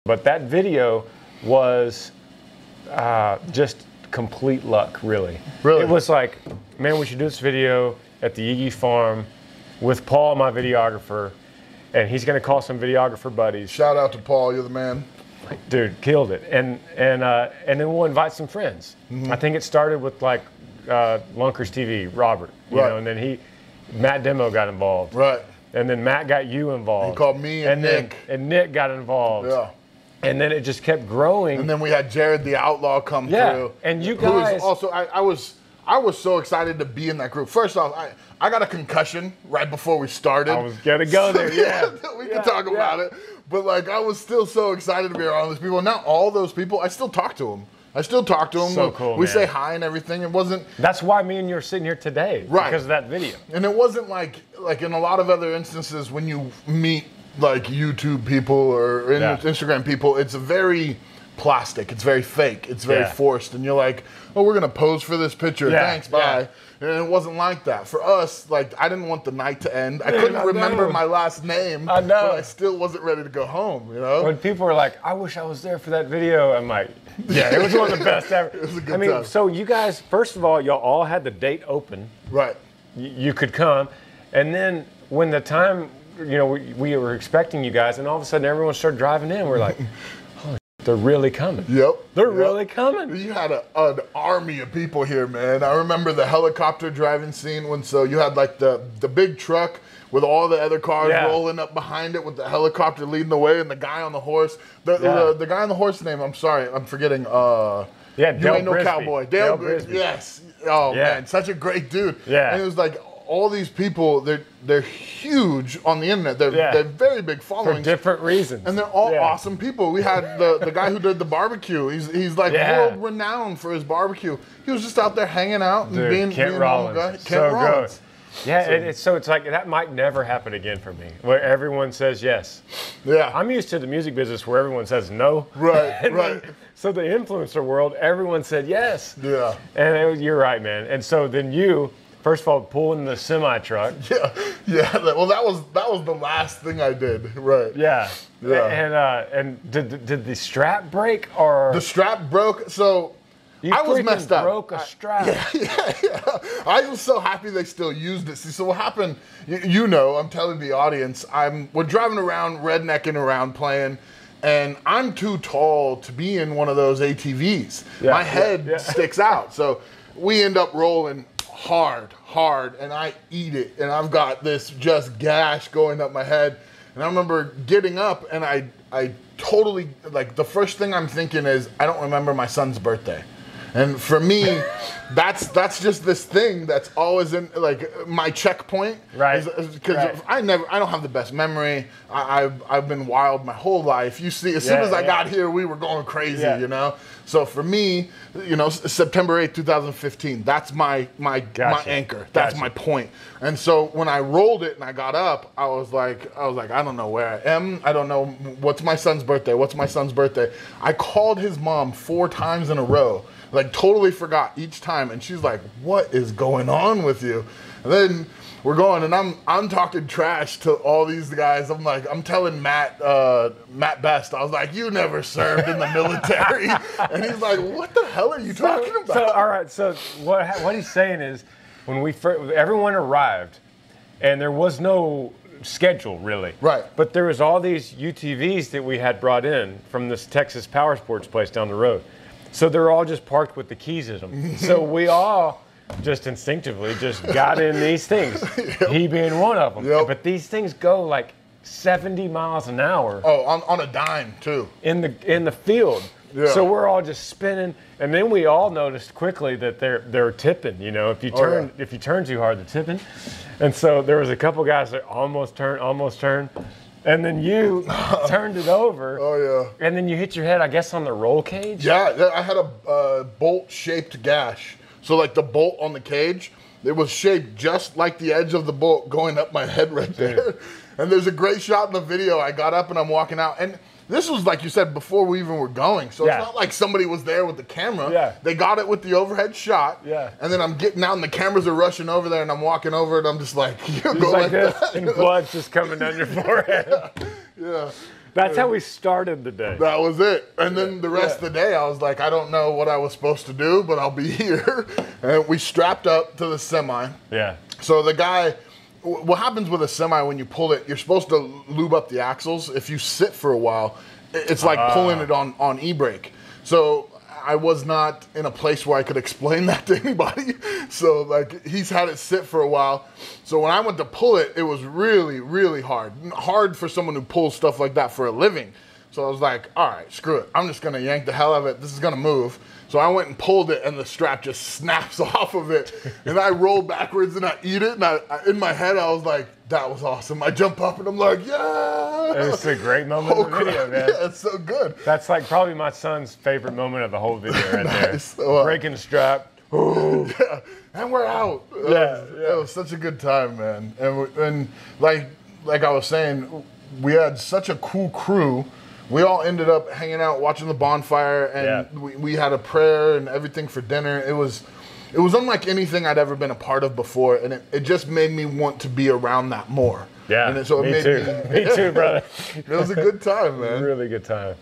But that video was just complete luck, really. Really? It was like, man, we should do this video at the Iggy Farm with Paul, my videographer, and he's going to call some videographer buddies. Shout out to Paul, you're the man. Dude, killed it. And then we'll invite some friends. I think it started with like Lunkers TV, Robert, you know, and then Matt Demo got involved. Right. And then Matt got you involved. He called me and Nick. And Nick got involved. Yeah. And then it just kept growing. And then we had Jared the Outlaw come through. And you Who guys is also, I was so excited to be in that group. First off, I got a concussion right before we started. I was gonna go there, yeah. We can talk about it. But like, I was still so excited to be around those people. And now all those people, I still talk to them. So cool, we man. say hi and everything. It wasn't. That's why me and you are sitting here today, right? Because of that video. And it wasn't like in a lot of other instances when you meet like YouTube people or Instagram people, it's very plastic. It's very fake. It's very forced. And you're like, oh, we're gonna pose for this picture. Thanks, bye. And it wasn't like that. For us, like, I didn't want the night to end. I couldn't remember my last name. I know. But I still wasn't ready to go home, you know? When people were like, I wish I was there for that video, I'm like, yeah, it was one of the best ever. It was a good time. So you guys, first of all, y'all all had the date open. Right. You could come. And then when the time, you know, we were expecting you guys, and all of a sudden everyone started driving in, we're like, they're really coming. Yep. They're really coming. You had an army of people here, man. I remember the helicopter driving scene so you had like the big truck with all the other cars rolling up behind it with the helicopter leading the way and the guy on the horse. The guy on the horse name, I'm sorry, I'm forgetting. Dale You Ain't No Brisby. Cowboy. Dale Brisby. Yes. Oh, man, such a great dude. Yeah. And it was like, all these people, they're huge on the internet. They're very big followings. For different reasons. And they're all awesome people. We had the guy who did the barbecue. He's like world renowned for his barbecue. He was just out there hanging out and being Kent a Rollins. guy. Kent So Rollins. good. Yeah, so it's like that might never happen again for me, where everyone says yes. Yeah. I'm used to the music business where everyone says no. Right, right. So the influencer world, everyone said yes. Yeah. And you're right, man. And so then you, first of all, pulling the semi truck. Yeah. Well, that was the last thing I did. Right. Yeah. Yeah. And did the strap break or the strap broke? So I was messed up. Broke a strap. Yeah. I was so happy they still used it. See, so what happened? You know, I'm telling the audience, we're driving around, rednecking around, playing. And I'm too tall to be in one of those ATVs. My head sticks out. So we end up rolling hard, and I eat it. And I've got this just gash going up my head. And I remember getting up and I totally, like, the first thing I'm thinking is, I don't remember my son's birthday. And for me, that's just this thing that's always in like my checkpoint, right? Because I don't have the best memory. I've been wild my whole life. You see, as soon as I got here, we were going crazy, you know. So for me, you know, September 8th, 2015, that's my anchor. That's my point. And so when I rolled it and I got up, I was like, I don't know where I am. I don't know what's my son's birthday. What's my son's birthday? I called his mom 4 times in a row. Like, totally forgot each time. And she's like, what is going on with you? And then we're going, and I'm talking trash to all these guys. I'm telling Matt Best, I was like, you never served in the military. And he's like, what the hell are you talking about? So, all right, so what he's saying is, when everyone arrived, and there was no schedule, really. Right. But there was all these UTVs that we had brought in from this Texas Power Sports place down the road. So they're all just parked with the keys in them. So we all just instinctively just got in these things, he being one of them. But these things go like 70 miles an hour. Oh, on a dime too. In the field. Yeah. So we're all just spinning, and then we all noticed quickly that they're tipping. You know, if you turn too hard, they're tipping. And so there was a couple guys that almost turned. And then you turned it over. Oh, yeah. And then you hit your head, I guess, on the roll cage? Yeah, I had a bolt-shaped gash. So, like, the bolt on the cage, it was shaped just like the edge of the bolt going up my head right there. And there's a great shot in the video. I got up and I'm walking out. And this was, like you said, before we even were going. So it's not like somebody was there with the camera. Yeah. They got it with the overhead shot. Yeah. And then I'm getting out and the cameras are rushing over there and I'm walking over and I'm just like, you go like this, and blood's just coming down your forehead. Yeah. That's how we started the day. That was it. And then the rest of the day, I was like, I don't know what I was supposed to do, but I'll be here. And we strapped up to the semi. Yeah. So the guy, what happens with a semi when you pull it, you're supposed to lube up the axles. If you sit for a while, it's like pulling it on e-brake. So I was not in a place where I could explain that to anybody. So like he's had it sit for a while. So when I went to pull it, it was really, really hard. Hard for someone who pulls stuff like that for a living. So I was like, all right, screw it. I'm just gonna yank the hell out of it. This is gonna move. So I went and pulled it and the strap just snaps off of it. And I roll backwards and I eat it. And in my head, I was like, that was awesome. I jump up and I'm like, yeah. It's a great moment in the video, man. Yeah, it's so good. That's like probably my son's favorite moment of the whole video right Nice. there. Breaking the strap. Yeah, and we're out. It was such a good time, man. And like I was saying, we had such a cool crew. We all ended up hanging out, watching the bonfire, and we had a prayer and everything for dinner. It was unlike anything I'd ever been a part of before, and it just made me want to be around that more. Yeah, and so it me made too. Me too, brother. It was a good time, man. Really good time.